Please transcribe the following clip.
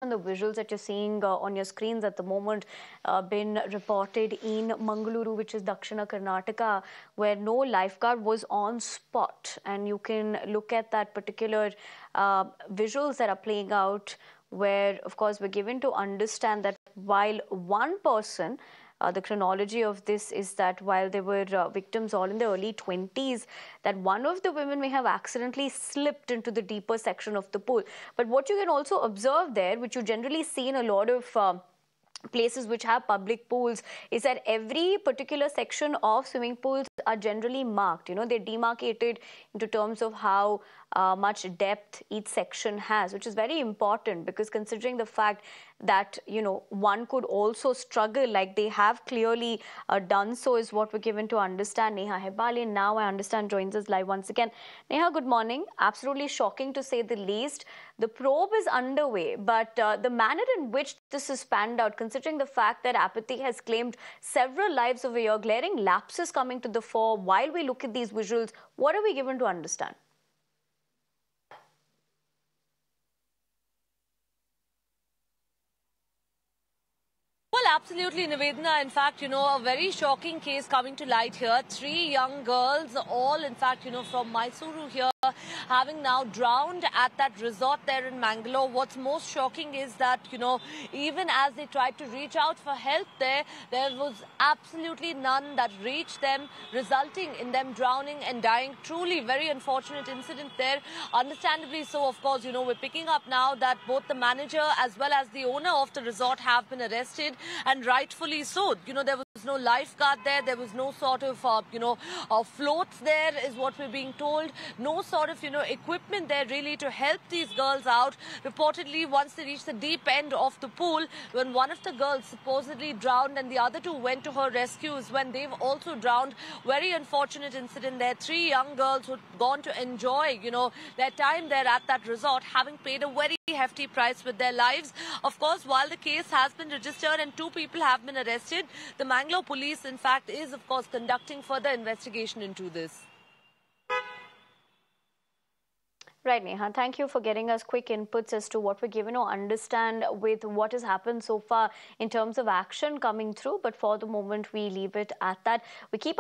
The visuals that you're seeing on your screens at the moment been reported in Mangaluru, which is Dakshina Karnataka, where no lifeguard was on spot. And you can look at that particular visuals that are playing out, where, of course, we're given to understand that while one person the chronology of this is that while they were victims all in the early 20s, that one of the women may have accidentally slipped into the deeper section of the pool. But what you can also observe there, which you generally see in a lot of places which have public pools, is that every particular section of swimming pools are generally marked. They're demarcated into terms of how much depth each section has, which is very important, because considering the fact that one could also struggle, like they have clearly done so, is what we're given to understand. Neha Hebali now, I understand, joins us live once again. Neha, good morning. Absolutely shocking to say the least. The probe is underway, but the manner in which this is panned out, considering the fact that apathy has claimed several lives over here, glaring lapses coming to the fore while we look at these visuals, what are we given to understand? Well, absolutely, Nivedana. In fact, a very shocking case coming to light here. 3 young girls, all, in fact, from Mysuru here, having now drowned at that resort there in Mangalore. What's most shocking is that, even as they tried to reach out for help there was absolutely none that reached them, resulting in them drowning and dying. Truly very unfortunate incident there. Understandably so, of course, we're picking up now that both the manager as well as the owner of the resort have been arrested, and rightfully so. There was no lifeguard there. There was no sort of, floats there, is what we're being told. No sort of, equipment there really to help these girls out. Reportedly, once they reached the deep end of the pool, when one of the girls supposedly drowned and the other 2 went to her rescue, is when they've also drowned. Very unfortunate incident there. 3 young girls who'd gone to enjoy, their time there at that resort, having paid a very hefty price with their lives. Of course, while the case has been registered and 2 people have been arrested, the Mangalore police, in fact, is, of course, conducting further investigation into this. Right, Neha. Thank you for getting us quick inputs as to what we're given to understand with what has happened so far in terms of action coming through. But for the moment, we leave it at that. We keep